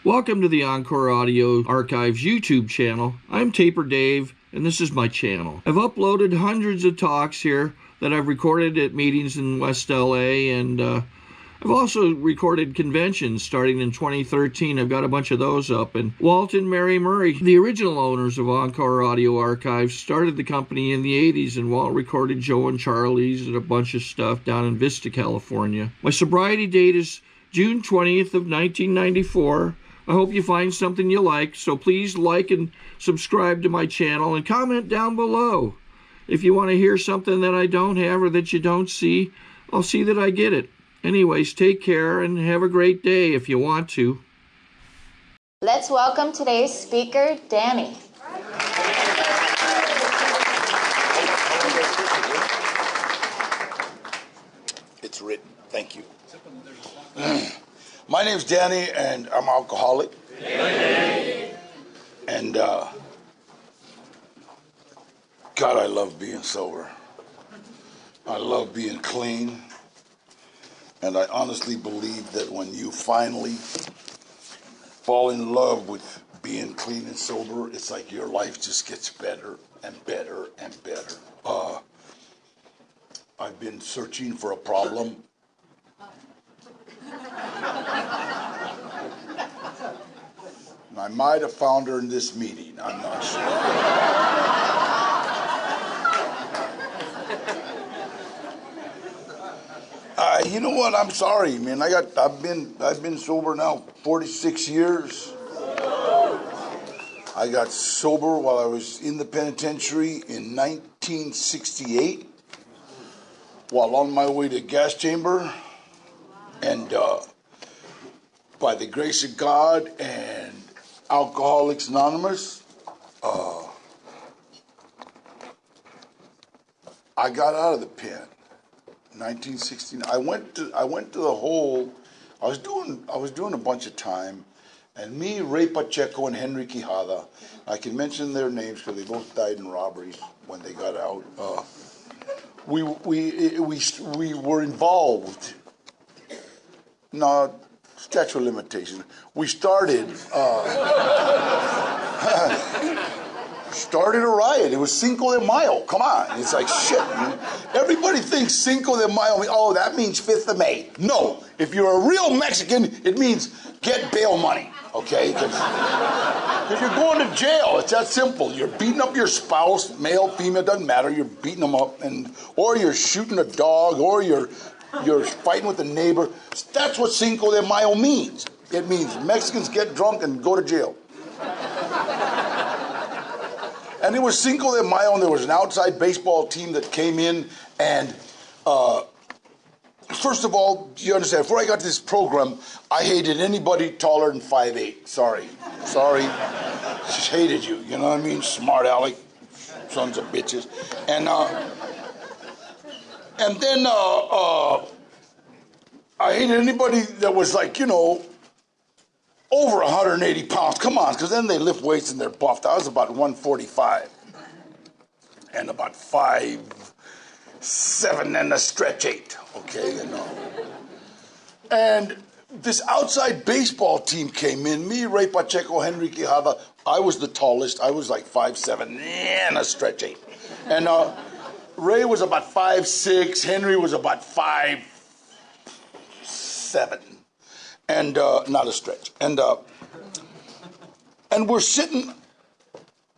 Welcome to the Encore Audio Archives YouTube channel. I'm Taper Dave, and this is my channel. I've uploaded hundreds of talks here that I've recorded at meetings in West LA, and I've also recorded conventions starting in 2013. I've got a bunch of those up. And Walt and Mary Murray, the original owners of Encore Audio Archives, started the company in the 80s, and Walt recorded Joe and Charlie's and a bunch of stuff down in Vista, California. My sobriety date is June 20th of 1994. I hope you find something you like, so please like and subscribe to my channel and comment down below. If you want to hear something that I don't have or that you don't see, I'll see that I get it. Anyways, take care and have a great day if you want to. Let's welcome today's speaker, Danny. It's written. Thank you. My name's Danny, and I'm alcoholic. And God, I love being sober. I love being clean. And I honestly believe that when you finally fall in love with being clean and sober, it's like your life just gets better and better and better. I've been searching for a problem. I might have found her in this meeting. I'm not sure. You know what? I'm sorry, man. I've been sober now 46 years. I got sober while I was in the penitentiary in 1968, while on my way to gas chamber, and by the grace of God and Alcoholics Anonymous, I got out of the pen. 1969. I went to the hole. I was doing a bunch of time, and me, Ray Pacheco, and Henry Quijada, I can mention their names because they both died in robberies when they got out. We were involved. No, statute of limitations. We started a riot. It was Cinco de Mayo. Come on. It's like shit. Man. Everybody thinks Cinco de Mayo, oh, that means 5th of May. No. If you're a real Mexican, it means get bail money, okay? Because you're going to jail. It's that simple. You're beating up your spouse, male, female, doesn't matter. You're beating them up, or you're shooting a dog, or you're fighting with a neighbor. That's what Cinco de Mayo means. It means Mexicans get drunk and go to jail. And it was Cinco de Mayo, and there was an outside baseball team that came in, and first of all, you understand, before I got to this program, I hated anybody taller than 5'8". Sorry. Just hated you, you know what I mean? Smart aleck, sons of bitches. And then I hated anybody that was like, over 180 pounds. Come on, because then they lift weights and they're buffed. I was about 145 and about 5'7" and a stretch 8. Okay, And this outside baseball team came in. Me, Ray Pacheco, Henry Quijada. I was the tallest. I was like 5'7" and a stretch 8. And Ray was about 5'6". Henry was about 5'7". And not a stretch. And we're sitting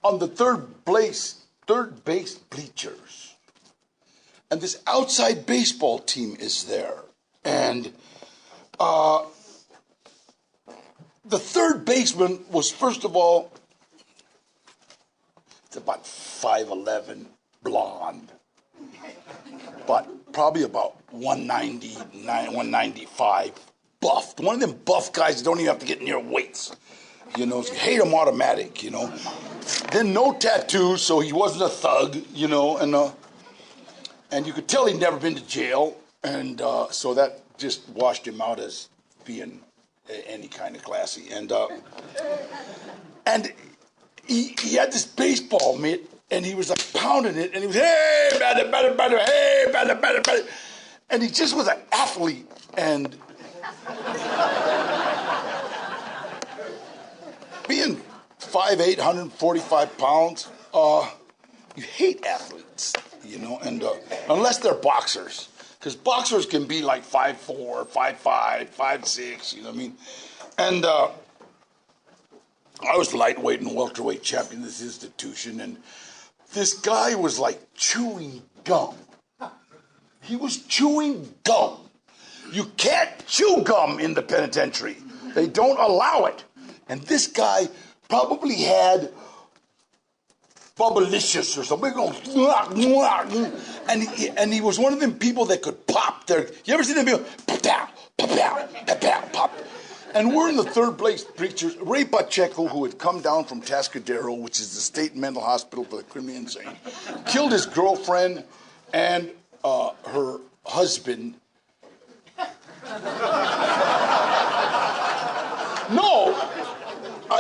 on the third base bleachers. And this outside baseball team is there. And the third baseman was, first of all, it's about 5'11", blonde. But probably about 199, 195. Buffed. One of them buff guys that don't even have to get near weights. So you hate him automatic, Then no tattoos, so he wasn't a thug, and you could tell he'd never been to jail, and so that just washed him out as being any kind of classy. And he had this baseball mitt, and he was like pounding it, and he was, hey, batter, batter, batter, hey, batter, batter, batter. And he just was an athlete, and being 5'8", 145 pounds, you hate athletes, you know, and unless they're boxers. Because boxers can be like 5'4", 5'5", 5'6", you know what I mean? And I was lightweight and welterweight champion of this institution, and this guy was like chewing gum. He was chewing gum. You can't chew gum in the penitentiary. They don't allow it. And this guy probably had Bubblicious or something. And he was one of them people that could pop their. You ever seen them people? Pop, pop, pop. And we're in the third place preachers. Ray Pacheco, who had come down from Tascadero, which is the state mental hospital for the criminally insane, killed his girlfriend and her husband. No,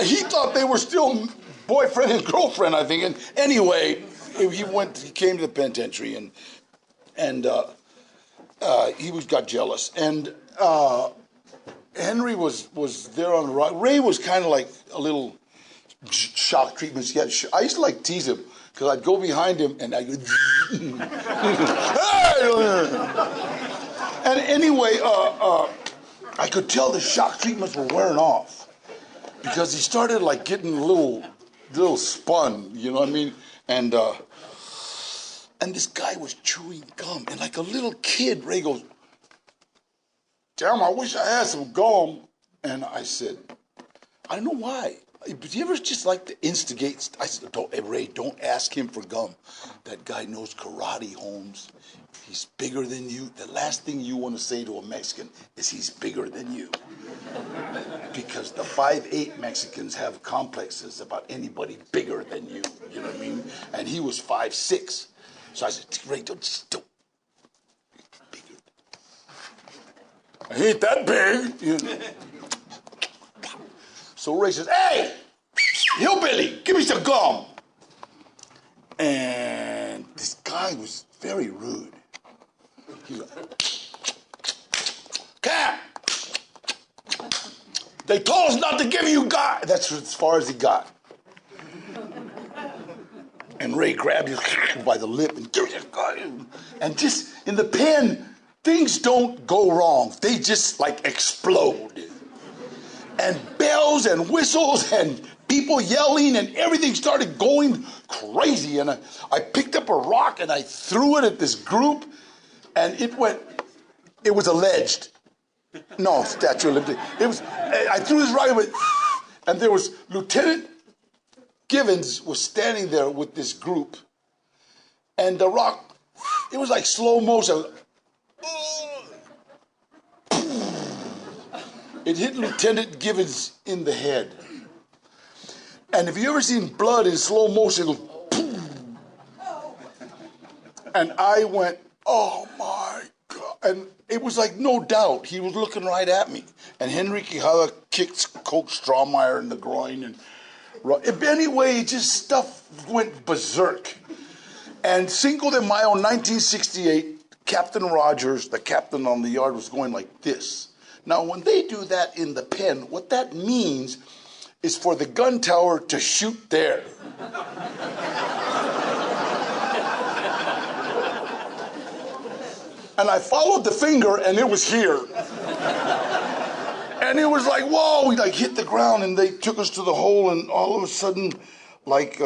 he thought they were still boyfriend and girlfriend, I think. And anyway, he came to the penitentiary, and he got jealous. And Henry was there on the right. Ray was kind of like a little shock treatment. I used to like tease him because I'd go behind him and I'd go, and anyway, I could tell the shock treatments were wearing off because he started like getting a little spun, you know what I mean? And this guy was chewing gum, and like a little kid, Ray goes, "Damn, I wish I had some gum." And I said, "I don't know why. But you ever just like to instigate?" I said, "Hey, Ray, don't ask him for gum. That guy knows karate, Holmes. He's bigger than you. The last thing you want to say to a Mexican is he's bigger than you." Because the 5'8" Mexicans have complexes about anybody bigger than you. You know what I mean? And he was 5'6". So I said, "Ray, don't. Bigger. I ain't that big." You know? So Ray says, "Hey, hillbilly, give me some gum." And this guy was very rude. He's like, "Cap, they told us not to give you gum." That's as far as he got. And Ray grabbed him by the lip and just in the pen, things don't go wrong. They just like explode. And bells and whistles and people yelling and everything started going crazy. And I picked up a rock and I threw it at this group, and it was alleged. No, Statue of Liberty. I threw this rock, and there was Lieutenant Givens was standing there with this group, and the rock, it was like slow motion. It hit Lieutenant Givens in the head. And if you ever seen blood in slow motion, it goes, boom. And I went, "Oh my God." And it was like no doubt. He was looking right at me. And Henry Quijada kicked Coach Strawmeyer in the groin. And anyway, just stuff went berserk. And Cinco de Mayo, 1968, Captain Rogers, the captain on the yard, was going like this. Now, when they do that in the pen, what that means is for the gun tower to shoot there. And I followed the finger, and it was here. And it was like, whoa, we like hit the ground, and they took us to the hole, and all of a sudden, like,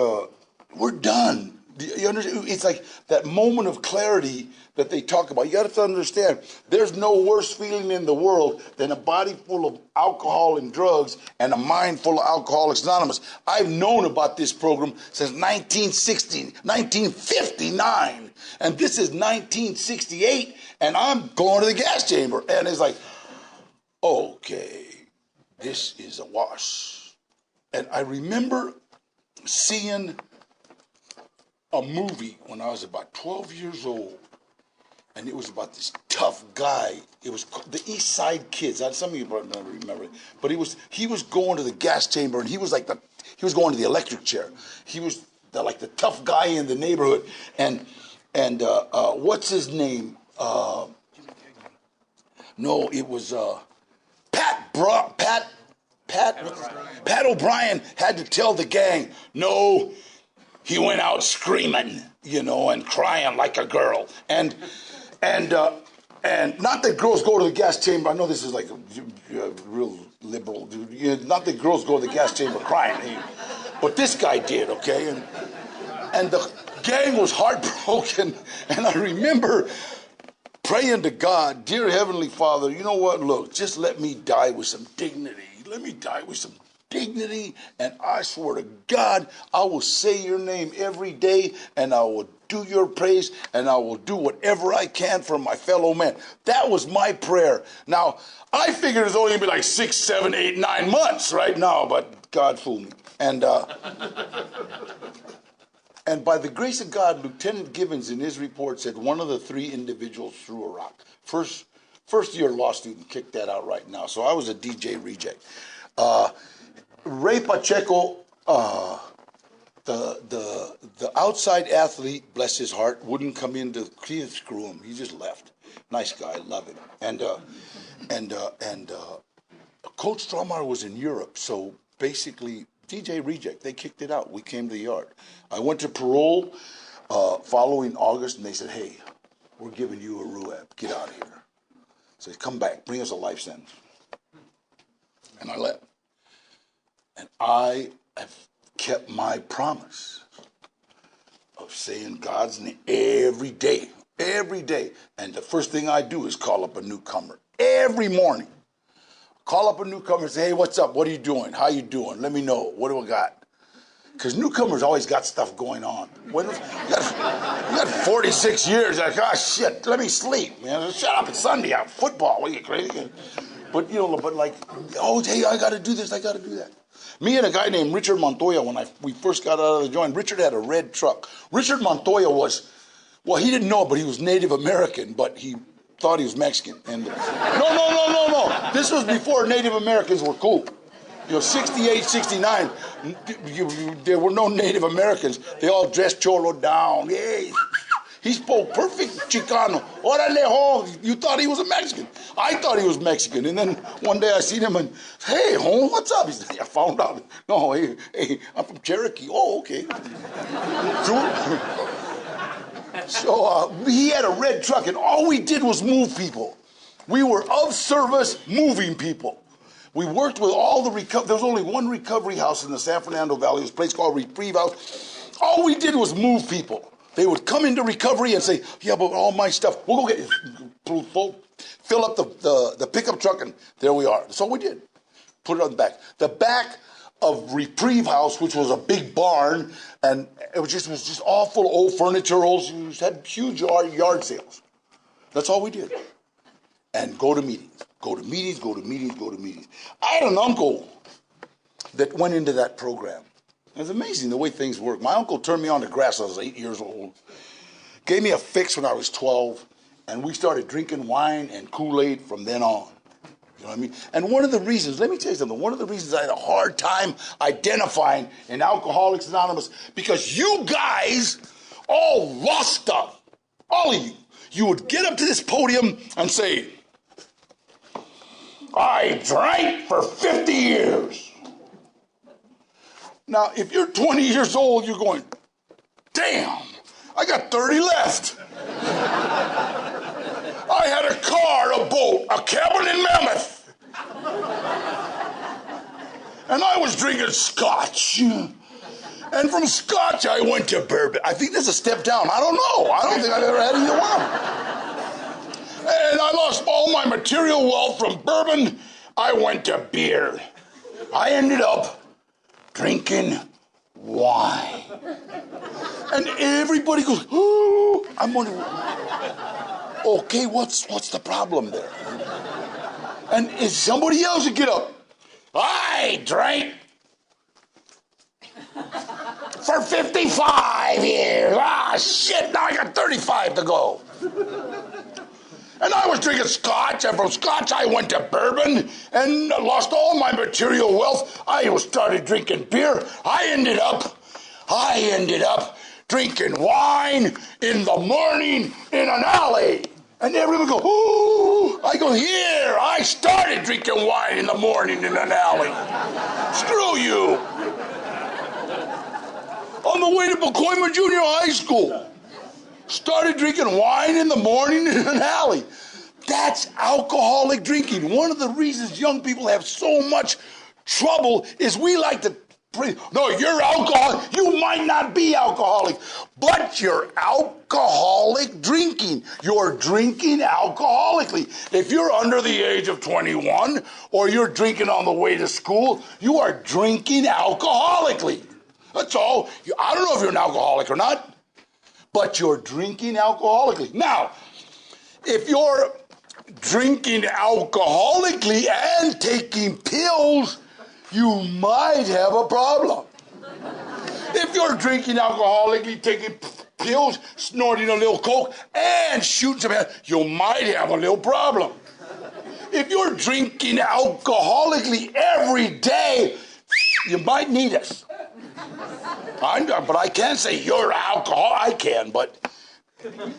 we're done. You understand? It's like that moment of clarity that they talk about. You got to understand, there's no worse feeling in the world than a body full of alcohol and drugs and a mind full of Alcoholics Anonymous. I've known about this program since 1959, and this is 1968, and I'm going to the gas chamber, and it's like, okay, this is a wash. And I remember seeing a movie when I was about 12 years old, and it was about this tough guy. It was the East Side Kids. Some of you probably don't remember it, but he was going to the gas chamber, and he was going to the electric chair. He was like the tough guy in the neighborhood, and what's his name? No, it was Pat Pat O'Brien had to tell the gang, no, he went out screaming, and crying like a girl. And not that girls go to the gas chamber. I know this is like a real liberal dude. Not that girls go to the gas chamber crying. But this guy did, okay? And the gang was heartbroken. And I remember praying to God, dear Heavenly Father, you know what? Look, just let me die with some dignity. Let me die with some dignity. And I swear to God, I will say your name every day, and I will do your praise, and I will do whatever I can for my fellow man. That was my prayer. Now, I figured it was only going to be like 6, 7, 8, 9 months right now, but God fooled me. And by the grace of God, Lieutenant Gibbons in his report said one of the 3 individuals threw a rock. First year law student kicked that out right now. So I was a DJ reject. Ray Pacheco, the outside athlete, bless his heart, wouldn't come in to screw him. He just left. Nice guy, love him. And Coach Stromar was in Europe, so basically DJ reject. They kicked it out. We came to the yard. I went to parole following August, and they said, hey, we're giving you a RUAB. Get out of here. So come back. Bring us a life sentence. And I left. And I have kept my promise of saying God's name every day. Every day. And the first thing I do is call up a newcomer. Every morning. Call up a newcomer and say, hey, what's up? What are you doing? How you doing? Let me know. What do I got? Because newcomers always got stuff going on. You got 46 years. Like, shit, let me sleep. Man, shut up, it's Sunday. I'm football. What are you crazy? But, hey, I got to do this. I got to do that. Me and a guy named Richard Montoya, when we first got out of the joint, Richard had a red truck. Richard Montoya was, he didn't know, but he was Native American, but he thought he was Mexican. And no. This was before Native Americans were cool. 68, 69, there were no Native Americans. They all dressed cholo down. Hey, he spoke perfect Chicano. Orale, ho. You thought he was a Mexican. I thought he was Mexican. And then one day I seen him and, hey, home, what's up? He said, I found out. No, hey, I'm from Cherokee. Oh, okay. So he had a red truck, and all we did was move people. We were of service moving people. We worked with all the recovery. There was only one recovery house in the San Fernando Valley. It was a place called Reprieve House. All we did was move people. They would come into recovery and say, yeah, but all my stuff, we'll go get it. Fill up the pickup truck, and there we are. That's all we did. Put it on the back. The back of Reprieve House, which was a big barn, and it was just all full of old furniture. We had huge yard sales. That's all we did. And go to meetings. Go to meetings, go to meetings, go to meetings. I had an uncle that went into that program. It was amazing the way things work. My uncle turned me on to grass when I was 8 years old. Gave me a fix when I was 12. And we started drinking wine and Kool-Aid from then on. You know what I mean? And one of the reasons, let me tell you something, one of the reasons I had a hard time identifying in Alcoholics Anonymous, because you guys all lost stuff. All of you. You would get up to this podium and say, I drank for 50 years. Now, if you're 20 years old, you're going, damn, I got 30 left. I had a car, a boat, a cabin in Mammoth. And I was drinking scotch. And from scotch, I went to bourbon. I think that's a step down. I don't know. I don't think I've ever had either one. And I lost all my material wealth from bourbon. I went to beer. I ended up drinking wine. And everybody goes, oh, I'm wondering, okay, what's the problem there? And if somebody else would get up, I drank for 55 years. Ah, shit, now I got 35 to go. And I was drinking scotch, and from scotch I went to bourbon and lost all my material wealth. I started drinking beer. I ended up drinking wine in the morning in an alley. And everyone go, ooh. I go, here, I started drinking wine in the morning in an alley. Screw you. On the way to Pacoima Junior High School. Started drinking wine in the morning in an alley. That's alcoholic drinking. One of the reasons young people have so much trouble is we like to no, you're alcoholic. You might not be alcoholic, but you're alcoholic drinking. You're drinking alcoholically. If you're under the age of 21 or you're drinking on the way to school, you are drinking alcoholically. That's all. I don't know if you're an alcoholic or not, but you're drinking alcoholically. Now, if you're drinking alcoholically and taking pills, you might have a problem. If you're drinking alcoholically, taking pills, snorting a little coke, and shooting some air, you might have a little problem. If you're drinking alcoholically every day, you might need us. But I can't say you're alcohol. I can, but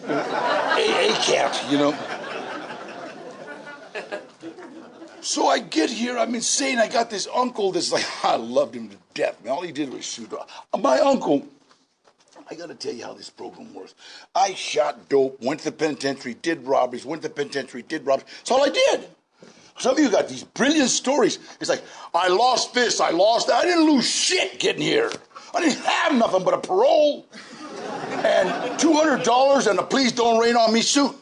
AA can't, you know. So I get here, I'm insane. I got this uncle that's like, I loved him to death, man. All he did was shoot. My uncle, I got to tell you how this program works. I shot dope, went to the penitentiary, did robberies, went to the penitentiary, did robberies. That's all I did. Some of you got these brilliant stories. It's like, I lost this, I lost that. I didn't lose shit getting here. I didn't have nothing but a parole and $200 and a please don't rain on me suit.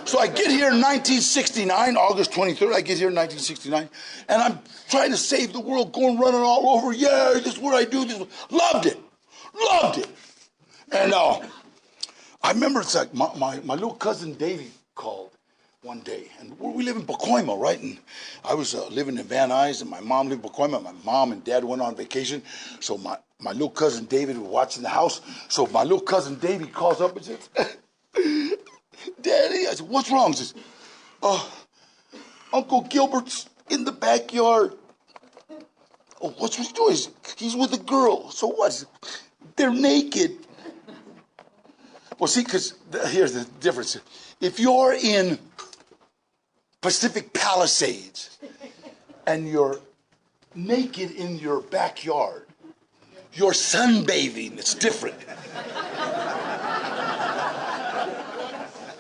So I get here in 1969, August 23rd, I get here in 1969, and I'm trying to save the world, going running all over. Yeah, this is what I do. Loved it. Loved it. And I remember it's like my little cousin Davey called one day, and we live in Pacoima, right? And I was living in Van Nuys, and my mom lived in Pacoima. My mom and dad went on vacation, so my little cousin David was watching the house. So my little cousin Davey calls up and says, Daddy, I said, what's wrong? He says, Uncle Gilbert's in the backyard. Oh, what's he doing? He's with a girl. So what? They're naked. Well, see, because here's the difference. If you're in Pacific Palisades and you're naked in your backyard, you're sunbathing. It's different.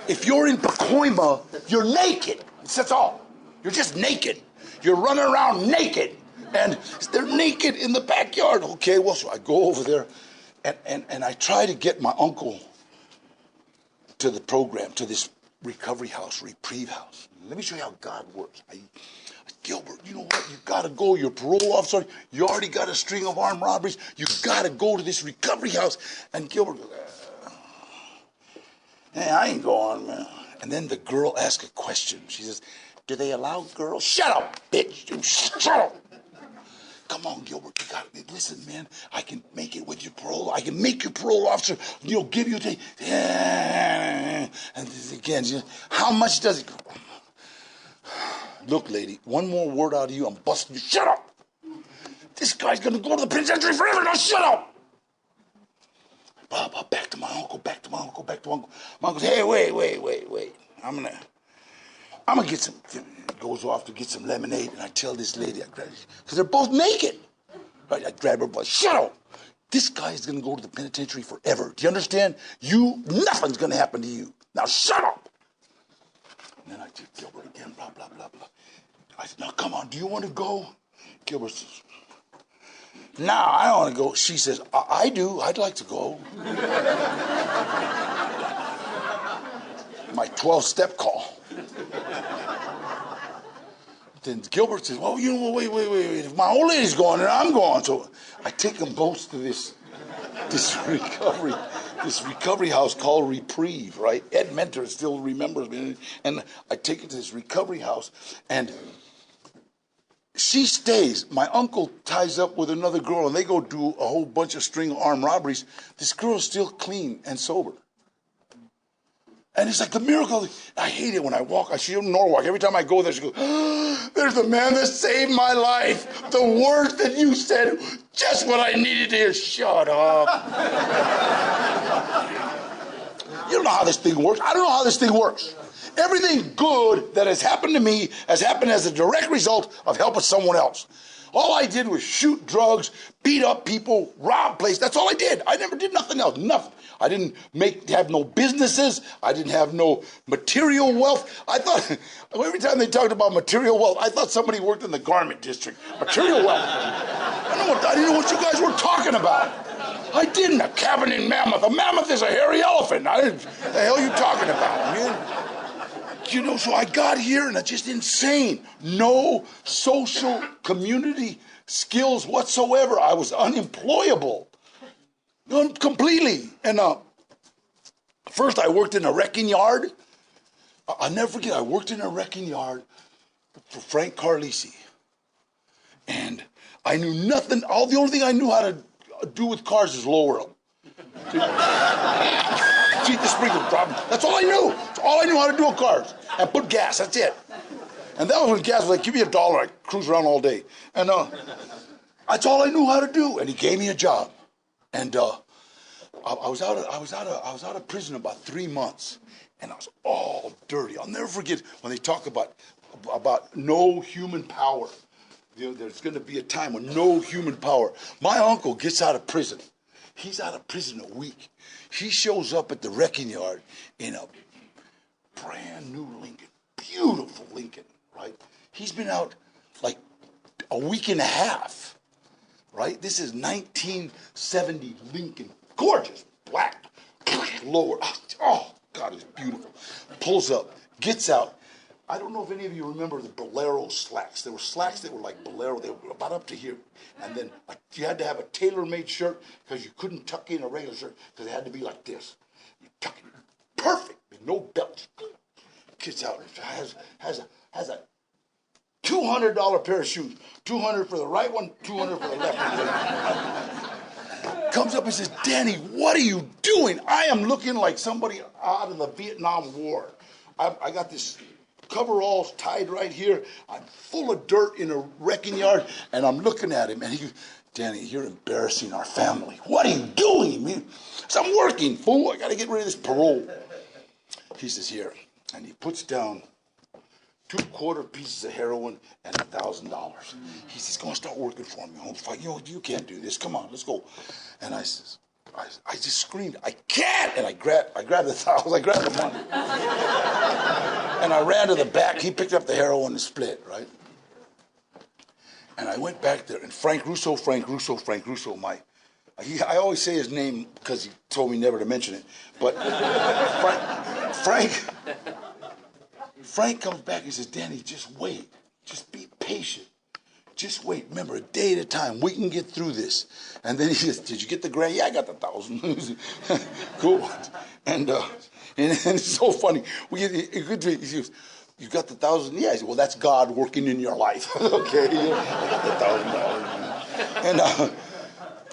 If you're in Pacoima, you're naked. That's all. You're just naked. You're running around naked. And they're naked in the backyard. Okay, well, so I go over there, and I try to get my uncle to the program, to this recovery house, reprieve house. Let me show you how God works. Gilbert, you know what? You got to go. You're a parole officer. You already got a string of armed robberies. You got to go to this recovery house. And Gilbert goes, hey, I ain't going, man. And then the girl asks a question. She says, do they allow girls? Shut up, bitch. You shut up. Come on, Gilbert. You got it. Listen, man. I can make it with your parole. I can make you parole officer. You know, give you the. And again, how much does it? Look, lady. One more word out of you, I'm busting you. Shut up. This guy's gonna go to the penitentiary forever. Now shut up. Back to my uncle, back to my uncle, back to my uncle. My uncle says, hey, wait. I'm gonna get some, goes off to get some lemonade, and I tell this lady, I grab it, because they're both naked. Right, I grab her, but shut up. This guy is gonna go to the penitentiary forever. Do you understand? Nothing's gonna happen to you. Now shut up. And then I tell Gilbert again, blah, blah, blah, blah. I said, now come on, do you want to go? Gilbert says, no, I don't want to go. She says, I do. I'd like to go. My 12-step call. Then Gilbert says, well, you know, wait. If my old lady's going, then I'm going. So I take them both to this recovery house called Reprieve, right? Ed Mentor still remembers me. And I take it to this recovery house, and she stays. My uncle ties up with another girl, and they go do a whole bunch of string of armed robberies. This girl's still clean and sober. And it's like the miracle. I hate it when I walk. I see her in Norwalk. Every time I go there, she goes, there's the man that saved my life. The words that you said, just what I needed to hear. Shut up. You don't know how this thing works. I don't know how this thing works. Everything good that has happened to me has happened as a direct result of helping someone else. All I did was shoot drugs, beat up people, rob places. That's all I did. I never did nothing else. Nothing. I didn't have no businesses. I didn't have no material wealth. I thought, every time they talked about material wealth, I thought somebody worked in the garment district. Material wealth. I didn't know what you guys were talking about. I didn't. A cabin in Mammoth. A mammoth is a hairy elephant. What the hell are you talking about, man? You know, so I got here and it's just insane. No social community skills whatsoever. I was unemployable. Completely. And first I worked in a wrecking yard. I'll never forget, I worked in a wrecking yard for Frank Carlisi. And I knew nothing. The only thing I knew how to do with cars is lower them. Cheat the sprinkler problem. That's all I knew. That's all I knew how to do with cars. And put gas, that's it. And that was when gas was like, give me $1, I cruise around all day. And that's all I knew how to do. And he gave me a job. And I was out of prison about 3 months. And I was all dirty. I'll never forget when they talk about no human power. You know, there's going to be a time when no human power. My uncle gets out of prison. He's out of prison a week. He shows up at the wrecking yard in a brand new Lincoln, beautiful Lincoln, right? He's been out like a week and a half, right? This is 1970 Lincoln, gorgeous, black, lower. Oh, God, it's beautiful. Pulls up, gets out. I don't know if any of you remember the Bolero slacks. There were slacks that were like Bolero. They were about up to here. And then you had to have a tailor-made shirt because you couldn't tuck in a regular shirt because it had to be like this. You tuck it perfect with no belt. Gets out, has a $200 pair of shoes. $200 for the right one, $200 for the left one. Comes up and says, Danny, what are you doing? I am looking like somebody out of the Vietnam War. I got this coveralls tied right here. I'm full of dirt in a wrecking yard, and I'm looking at him, and he goes, Danny, you're embarrassing our family. What are you doing, man? So I'm working, fool. I got to get rid of this parole. He says, here, and he puts down 2 quarter pieces of heroin and $1,000. He says, go and start working for me. You can't do this. Come on, let's go. And I says, I just screamed, I can't! And I grabbed the $1,000, I grabbed the money. And I ran to the back. He picked up the heroin and split, right? And I went back there, and Frank Russo, I always say his name because he told me never to mention it, but Frank comes back and says, Danny, just wait. Just be patient. Just wait. Remember, a day at a time. We can get through this. And then he says, did you get the grant? Yeah, I got the $1,000. Cool. And it's so funny. He goes, you got the $1,000? Yeah. I said, well, that's God working in your life. Okay. I got the $1,000.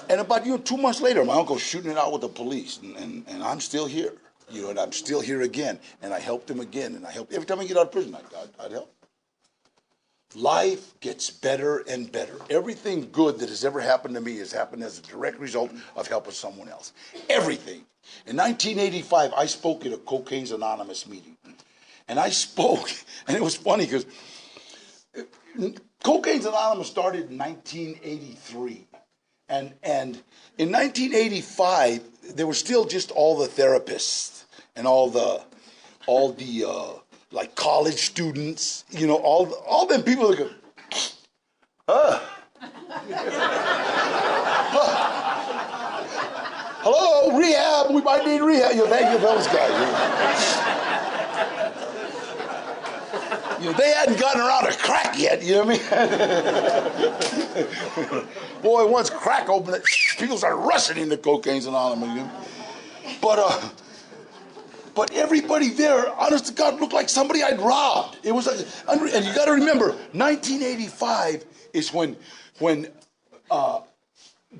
And about 2 months later, my uncle's shooting it out with the police. And I'm still here. And I'm still here again. And I helped him again. And I helped every time I get out of prison, I'd help. Life gets better and better. Everything good that has ever happened to me has happened as a direct result of helping someone else. Everything. In 1985, I spoke at a Cocaine's Anonymous meeting. And I spoke, and it was funny because Cocaine's Anonymous started in 1983. And in 1985, there were still just all the therapists and all the like college students, all them people that go, hello, rehab, we might need rehab. Thank you, those guys. They hadn't gotten around to crack yet, you know what I mean? Boy, once crack opened, people started rushing into Cocaine's Anonymous. But everybody there, honest to God, looked like somebody I'd robbed. It was like, and you got to remember, 1985 is when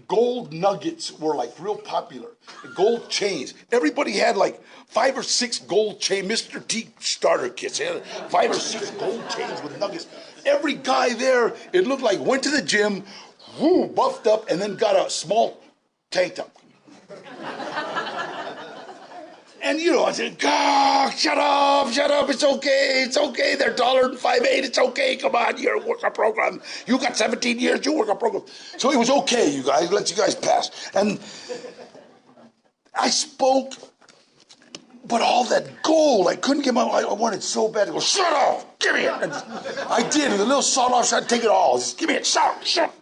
gold nuggets were like real popular. Gold chains. Everybody had like 5 or 6 gold chain Mr. T starter kits. They had 5 or 6 gold chains with nuggets. Every guy there, it looked like went to the gym, buffed up, and then got a small tank top. And, you know, I said, God, shut up, it's okay, they're taller than 5'8", it's okay, come on, you're a work a program. You got 17 years, you work a program. So it was okay, you guys, let you guys pass. And I spoke, but all that gold, I couldn't get I wanted so bad to go, shut up, give me it. And I did, with a little sawed-off shot, take it all, just give me it, shut up.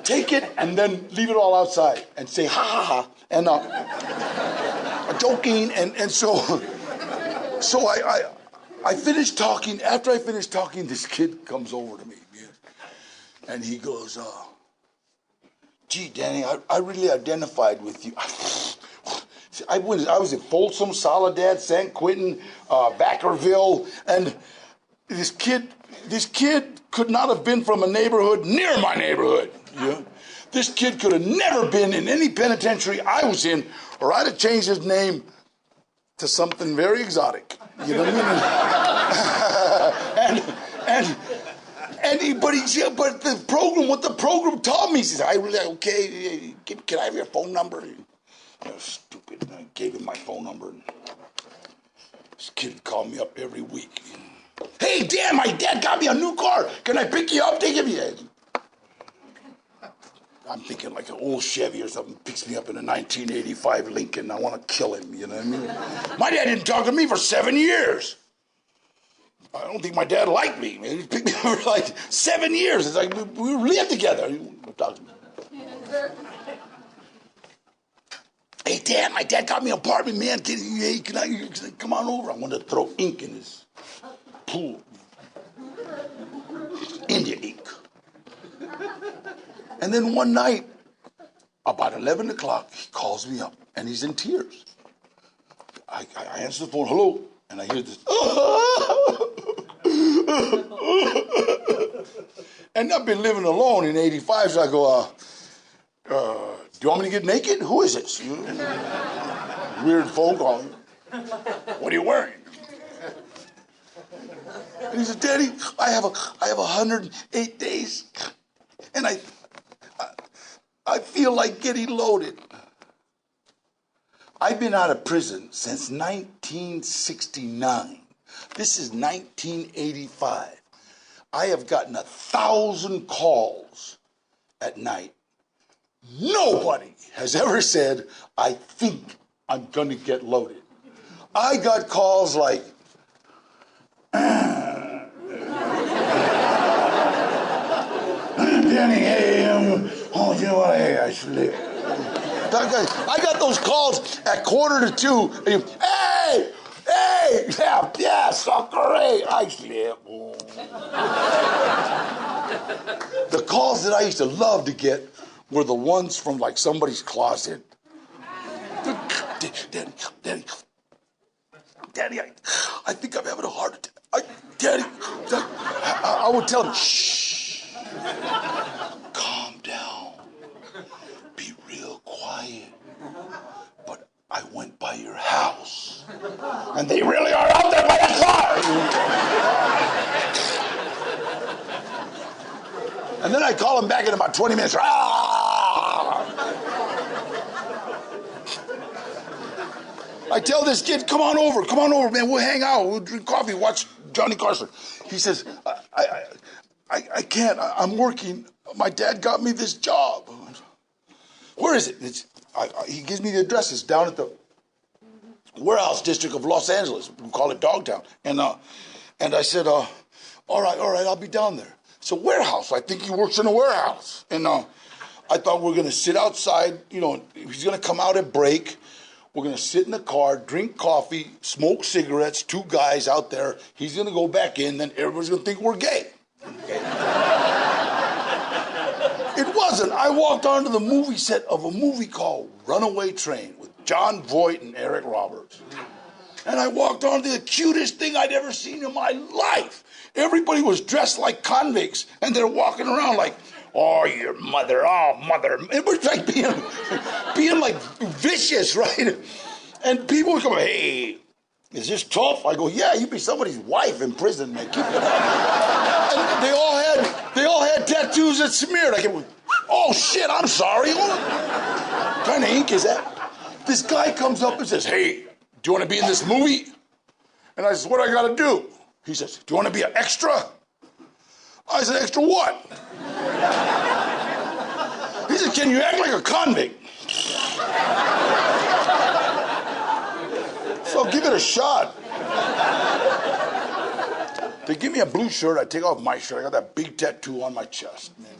Take it, and then leave it all outside, and say, ha, ha, ha, and joking, and so I finished talking. After I finished talking, this kid comes over to me, and he goes, gee, Danny, I really identified with you. I was in Folsom, Soledad, San Quentin, Vacaville, and this kid could not have been from a neighborhood near my neighborhood. Yeah. This kid could have never been in any penitentiary I was in, or I'd have changed his name to something very exotic. You know what I mean? But the program, what the program taught me, he says, okay, can I have your phone number? Stupid. And I gave him my phone number. And this kid would call me up every week. Hey, Dan, my dad got me a new car. Can I pick you up? Take me. I'm thinking like an old Chevy or something picks me up in a 1985 Lincoln. I want to kill him, you know what I mean? My dad didn't talk to me for 7 years. I don't think my dad liked me. He picked me up for like 7 years. It's like we lived together. He wouldn't talk to me. Hey, Dad, my dad got me an apartment, man. Can I come on over? I want to throw ink in his pool. India ink. And then one night, about 11 o'clock, he calls me up, and he's in tears. I answer the phone, hello, and I hear this. And I've been living alone in 85, so I go, do you want me to get naked? Who is this? Weird phone call. What are you wearing? And he said, Daddy, I have 108 days, and I feel like getting loaded. I've been out of prison since 1969. This is 1985. I have gotten 1,000 calls at night. Nobody has ever said, I think I'm going to get loaded. I got calls like, Danny, hey, you know what, hey, I sleep. I got those calls at 1:45. And hey, yeah, sucker, hey, I sleep. The calls that I used to love to get were the ones from like somebody's closet. Daddy, I think I'm having a heart attack. Daddy, I would tell him, shh, calm down, be real quiet. But I went by your house, and they really are out there by the car. And then I call him back in about 20 minutes. I tell this kid, come on over, man. We'll hang out. We'll drink coffee, watch Johnny Carson. He says, I can't. I'm working. My dad got me this job. Where is it? He gives me the address. It's down at the warehouse district of Los Angeles. We call it Dogtown. And I said, all right, I'll be down there. It's a warehouse. I think he works in a warehouse. And I thought we were going to sit outside. You know, he's going to come out at break. We're going to sit in the car, drink coffee, smoke cigarettes, two guys out there. He's going to go back in, then everybody's going to think we're gay. Okay. It wasn't. I walked onto the movie set of a movie called Runaway Train with John Voight and Eric Roberts. And I walked onto the cutest thing I'd ever seen in my life. Everybody was dressed like convicts, and they're walking around like, oh, your mother, oh, mother. It was like being like vicious, right? And people would come, hey, is this tough? I go, yeah, you'd be somebody's wife in prison, man. Keep it up. And they all had tattoos that smeared. I go, oh, shit, I'm sorry. What kind of ink is that? This guy comes up and says, hey, do you want to be in this movie? And I said, what do I got to do? He says, do you want to be an extra? I said, extra what? He said, can you act like a convict? So give it a shot. They give me a blue shirt, I take off my shirt, I got that big tattoo on my chest. Man.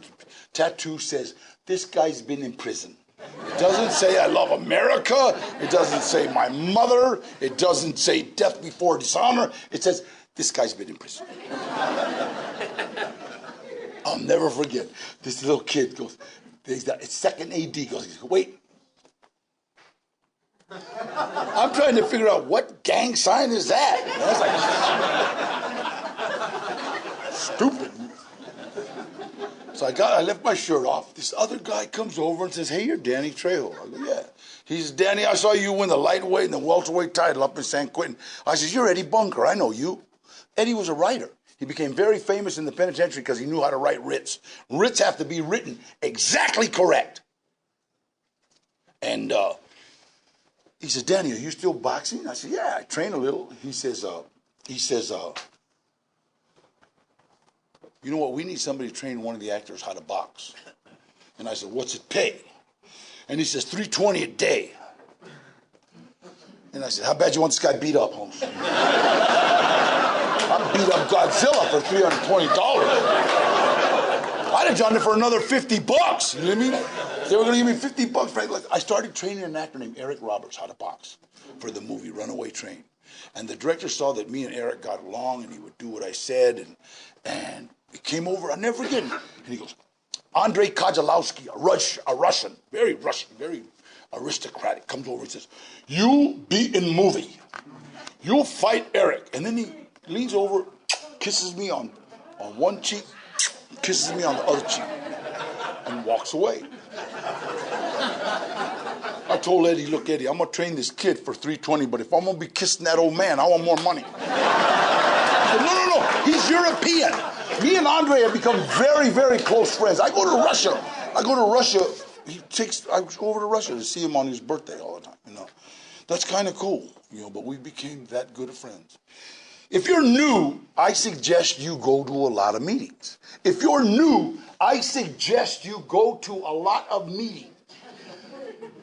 Tattoo says, this guy's been in prison. It doesn't say I love America, it doesn't say my mother, it doesn't say death before dishonor, it says, this guy's been in prison. I'll never forget, this little kid goes, it's second AD, goes, wait. I'm trying to figure out what gang sign is that? And I was like, stupid. So I left my shirt off. This other guy comes over and says, hey, you're Danny Trejo. I go, yeah. He says, Danny, I saw you win the lightweight and the welterweight title up in San Quentin. I says, you're Eddie Bunker. I know you. Eddie was a writer. He became very famous in the penitentiary because he knew how to write writs. Writs have to be written exactly correct. And he says, Danny, are you still boxing? I said, yeah, I train a little. He says, you know what, we need somebody to train one of the actors how to box. And I said, what's it pay? And he says, $320 a day. And I said, how bad you want this guy beat up, Holmes? I beat up Godzilla for $320. I'd have done it for another $50. You know what I mean? They were going to give me $50, right? Like, I started training an actor named Eric Roberts how to box for the movie Runaway Train. And the director saw that me and Eric got along and he would do what I said. And he came over, I'll never forget him. And he goes, Andrei Kojalowski, a Russian, very aristocratic, comes over and says, you be in movie. You'll fight Eric. And then he leans over, kisses me on one cheek, kisses me on the other cheek, and walks away. I told Eddie, look, Eddie, I'm going to train this kid for $320, but if I'm going to be kissing that old man, I want more money. He said, no, he's European. Me and Andre have become very, very close friends. I go to Russia. I go over to Russia to see him on his birthday all the time, you know. That's kind of cool, you know, but we became that good of friends. If you're new, I suggest you go to a lot of meetings. If you're new, I suggest you go to a lot of meetings.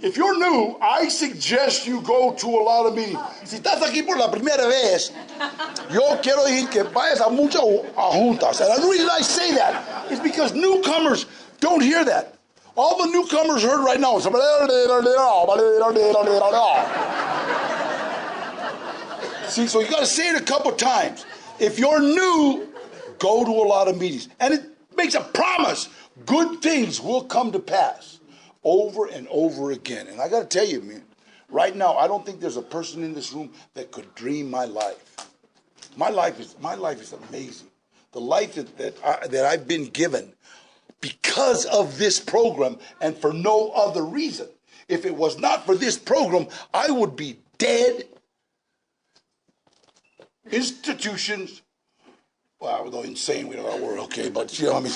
If you're new, I suggest you go to a lot of meetings. Si estás aquí por la primera vez, yo quiero decir que vayas a muchas juntas. And the reason I say that is because newcomers don't hear that. All the newcomers heard right now is see, so you got to say it a couple times. If you're new, go to a lot of meetings. And it makes a promise. Good things will come to pass over and over again. And I got to tell you, man, right now, I don't think there's a person in this room that could dream my life. My life is amazing. The life that I've been given because of this program and for no other reason. If it was not for this program, I would be dead. Institutions, well, though insane, we don't know that word, okay, but you know, I mean,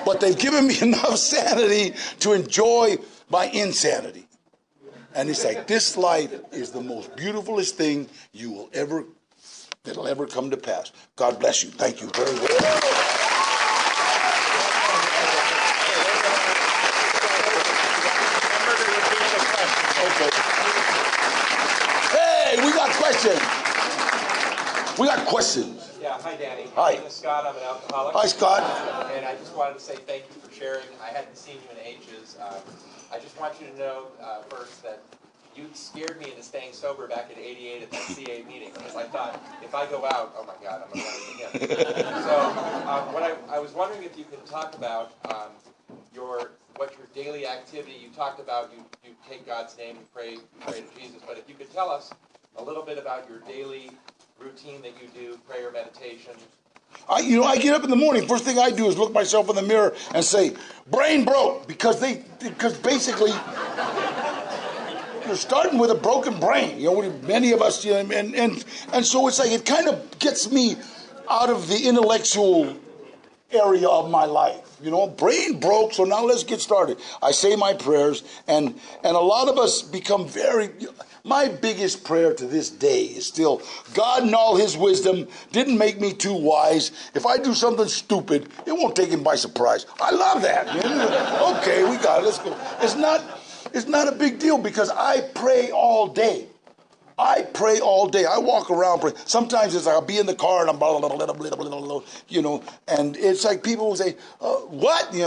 but they've given me enough sanity to enjoy my insanity. And it's like, this life is the most beautifulest thing that'll ever come to pass. God bless you. Thank you very much. Okay. Hey, we got questions. We got questions. Yeah, hi Danny. Hi. My name is Scott, I'm an alcoholic. Hi, Scott. And I just wanted to say thank you for sharing. I hadn't seen you in ages. I just want you to know first that you scared me into staying sober back in '88 at that CA meeting, because I thought, if I go out, oh my God, I'm going to run into him. So what I was wondering if you could talk about what your daily activity, you talked about, you take God's name and pray to Jesus, but if you could tell us a little bit about your daily routine that you do, prayer, meditation. I get up in the morning. First thing I do is look myself in the mirror and say, "Brain broke," because basically you're starting with a broken brain. You know, many of us, you know, and so it's like it kind of gets me out of the intellectual area of my life. You know, brain broke, so now let's get started. I say my prayers, and a lot of us become very... My biggest prayer to this day is still, God in all his wisdom didn't make me too wise. If I do something stupid, it won't take him by surprise. I love that. Man. Okay, we got it. Let's go. It's not a big deal because I pray all day. I pray all day. I walk around praying. Sometimes it's like I'll be in the car and I'm blah, blah, blah, blah, blah, blah, blah, you know, and it's like people will say, what? You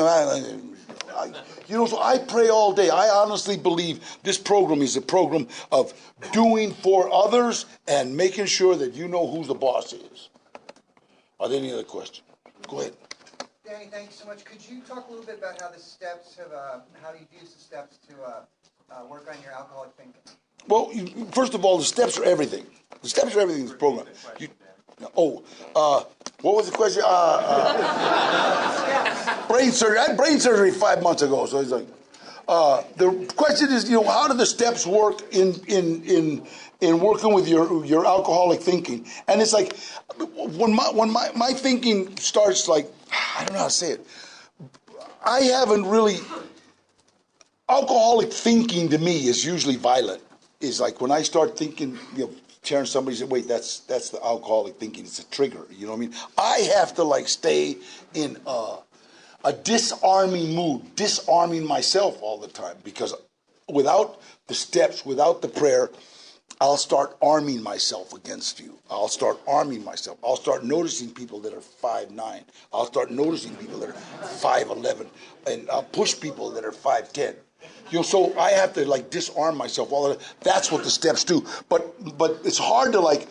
know, so I pray all day. I honestly believe this program is a program of doing for others and making sure that you know who the boss is. Are there any other questions? Go ahead. Danny, thank you so much. Could you talk a little bit about how the steps have, how you've used the steps to work on your alcoholic thinking? Well, first of all, the steps are everything. The steps are everything in this program. What was the question? Brain surgery. I had brain surgery 5 months ago, so it's like, the question is, you know, how do the steps work in working with your alcoholic thinking? And it's like, when my thinking starts, like, I don't know how to say it. I haven't really, alcoholic thinking to me is usually violent. Is like when I start thinking, you know, tearing somebody say, wait, that's the alcoholic thinking. It's a trigger. You know what I mean? I have to like stay in a disarming mood, disarming myself all the time, because without the steps, without the prayer, I'll start arming myself against you. I'll start arming myself. I'll start noticing people that are 5'9". I'll start noticing people that are 5'11", and I'll push people that are 5'10". You know, so I have to like disarm myself. All of that. That's what the steps do. But it's hard to like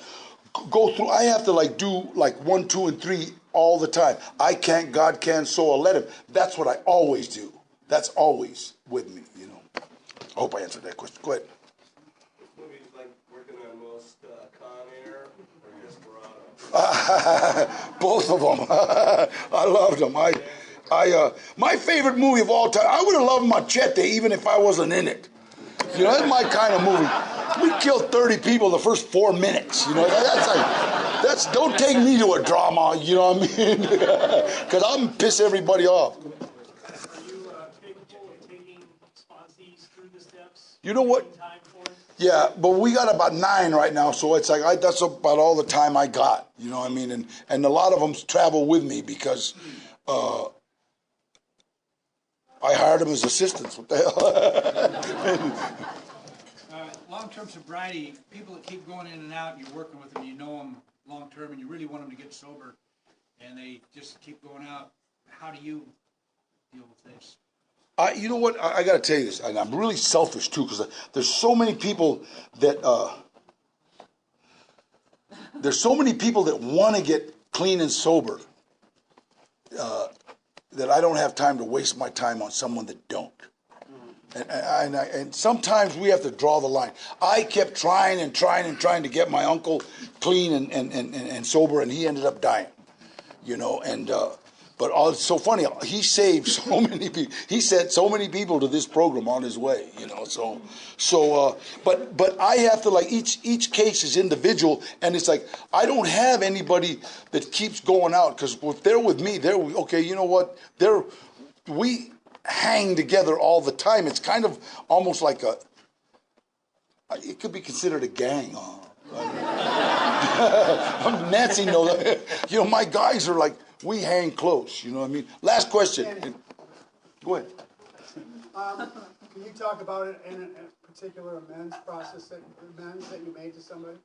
go through. I have to like do like 1, 2, and 3 all the time. I can't, God can, so I'll let him. That's what I always do. That's always with me. You know. I hope I answered that question. Go ahead. This movie is like working on most Con Air or Desperado. Both of them. I loved them. My favorite movie of all time, I would have loved Machete even if I wasn't in it. You know, that's my kind of movie. We killed 30 people the first 4 minutes. You know, don't take me to a drama, you know what I mean? Because I'm going to piss everybody off. Are you capable of taking sponsees through the steps? You know what? Yeah, but we got about 9 right now, so it's like that's about all the time I got. You know what I mean? And a lot of them travel with me because I hired them as assistants. What the hell? Long-term sobriety, people that keep going in and out, you're working with them, you know them long-term, and you really want them to get sober, and they just keep going out. How do you deal with this? You know what? I got to tell you this, and I'm really selfish too, because there's so many people that want to get clean and sober. That I don't have time to waste my time on someone that don't. And sometimes we have to draw the line. I kept trying to get my uncle clean and sober, and he ended up dying. You know, but it's so funny. He saved so many people. He sent so many people to this program on his way. You know, but I have to like each case is individual, and it's like I don't have anybody that keeps going out because if they're with me, they're okay. You know what? We hang together all the time. It's kind of almost like it could be considered a gang. Nancy knows that. You know, my guys are like, we hang close, you know what I mean? Last question. Go ahead. Can you talk about it in a particular amends that you made to somebody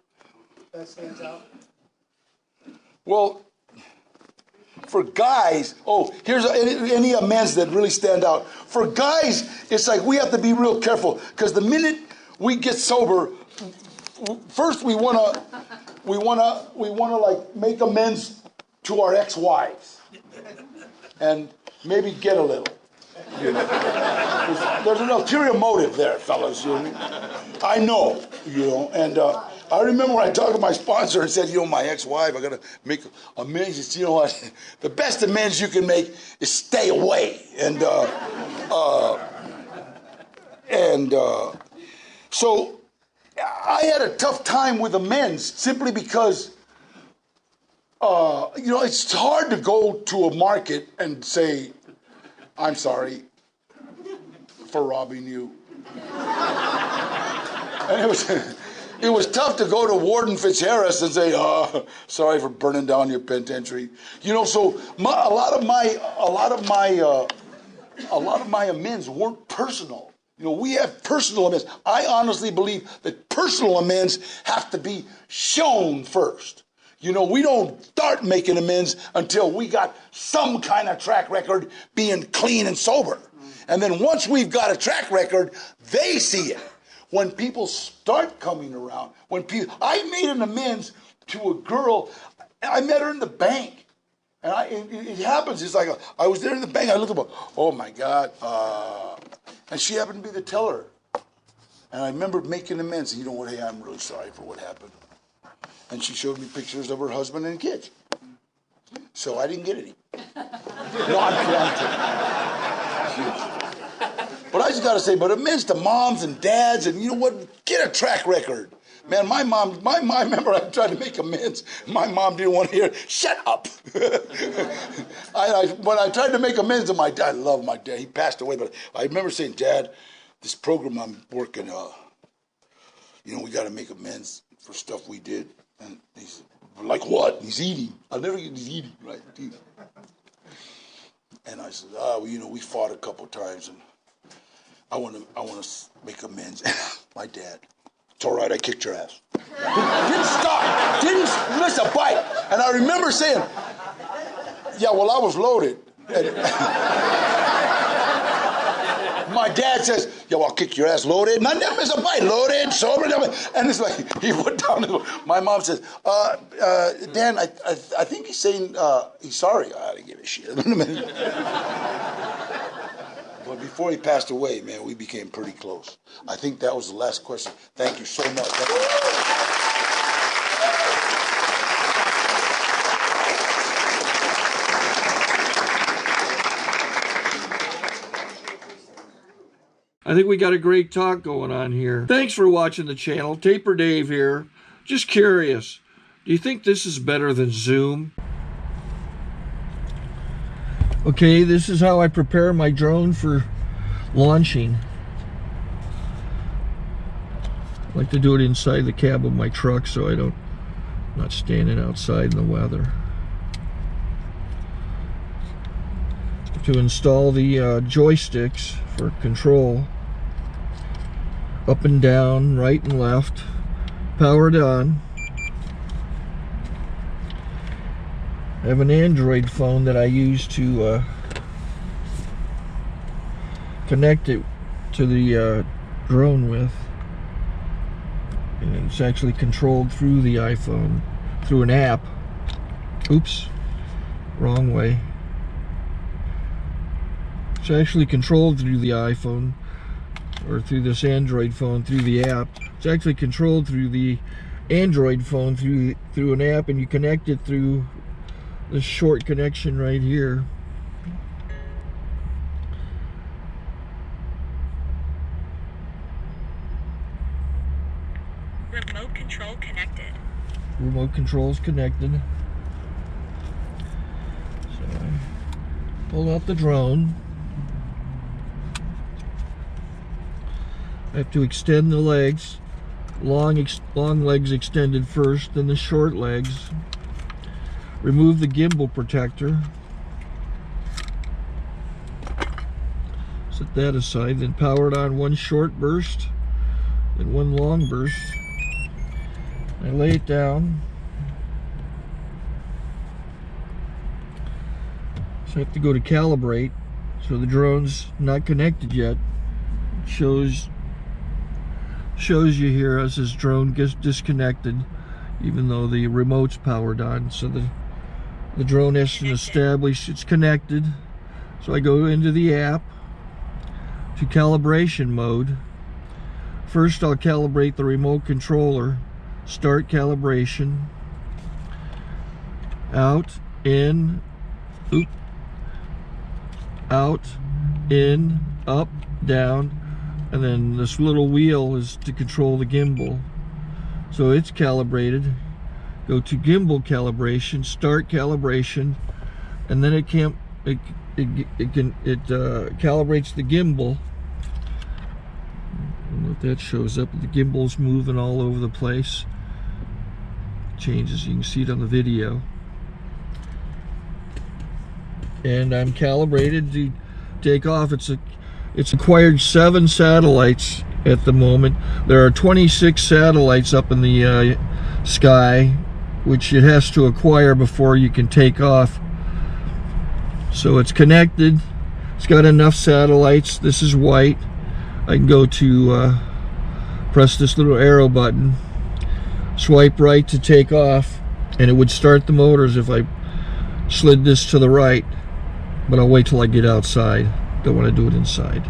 that stands out? Well, for guys, here's any amends that really stand out. For guys, it's like we have to be real careful because the minute we get sober, first we wanna like make amends to our ex-wives and maybe get a little. You know, there's an ulterior motive there, fellas. You know? I know, you know, and I remember when I talked to my sponsor and said, you know, my ex-wife, I got to make amends. He said, you know what? The best amends you can make is stay away. So I had a tough time with amends simply because You know, it's hard to go to a market and say, I'm sorry for robbing you. And it was tough to go to Warden Fitzharris and say, sorry for burning down your penitentiary. You know, so a lot of my amends weren't personal. You know, we have personal amends. I honestly believe that personal amends have to be shown first. You know, we don't start making amends until we got some kind of track record being clean and sober. And then once we've got a track record, they see it. When people start coming around, I made an amends to a girl. I met her in the bank. And it happens. It's like, I was there in the bank. I looked up, oh my God. And she happened to be the teller. And I remember making amends. And you know what? Hey, I'm really sorry for what happened. And she showed me pictures of her husband and kids. So I didn't get any. No, I'm kidding. But I just got to say, but amends to moms and dads, and you know what? Get a track record. Man, my mom, I remember I tried to make amends. My mom didn't want to hear it. Shut up. When I tried to make amends to my dad, I love my dad. He passed away, but I remember saying, Dad, this program I'm working, you know, we got to make amends for stuff we did. And he said, like what? He's eating. I'll never get he's eating, right? And I said, well, you know, we fought a couple times, and I want to make amends. My dad, it's all right, I kicked your ass. Didn't stop, didn't miss a bite. And I remember saying, yeah, well, I was loaded. My dad says, yeah, well, I'll kick your ass, loaded. And I never miss a bite, loaded, sober. And it's like, he went down. My mom says, Dan, I think he's saying he's sorry. I didn't give a shit. But before he passed away, man, we became pretty close. I think that was the last question. Thank you so much. I think we got a great talk going on here. Thanks for watching the channel. Taper Dave here. Just curious, do you think this is better than Zoom? Okay, this is how I prepare my drone for launching. I like to do it inside the cab of my truck so I'm not standing outside in the weather. To install the joysticks for control, up and down, right and left, powered on. I have an Android phone that I use to connect it to the drone with, and it's actually controlled through the iPhone, through an app. Oops, wrong way. It's actually controlled through the iPhone, or through this Android phone, through the app. It's actually controlled through the Android phone, through an app, and you connect it through this short connection right here. Remote control connected. Remote control's connected. So I pull out the drone. I have to extend the legs. Long legs extended first, then the short legs. Remove the gimbal protector. Set that aside, then power it on one short burst, then one long burst. I lay it down. So I have to go to calibrate. So the drone's not connected yet. It shows you here as this drone gets disconnected, even though the remote's powered on. So the drone has to establish it's connected. So I go into the app to calibration mode. First I'll calibrate the remote controller. Start calibration. Out, in, oop, out, in, up, down. And then this little wheel is to control the gimbal. So it's calibrated. go to gimbal calibration, start calibration, and then it calibrates the gimbal. I don't know if that shows up. The gimbal's moving all over the place. Changes, you can see it on the video. And I'm calibrated to take off. It's acquired 7 satellites at the moment. There are 26 satellites up in the sky, which it has to acquire before you can take off. So it's connected. It's got enough satellites. This is white. I can go to press this little arrow button, swipe right to take off, and it would start the motors if I slid this to the right, but I'll wait till I get outside. Don't want to do it inside.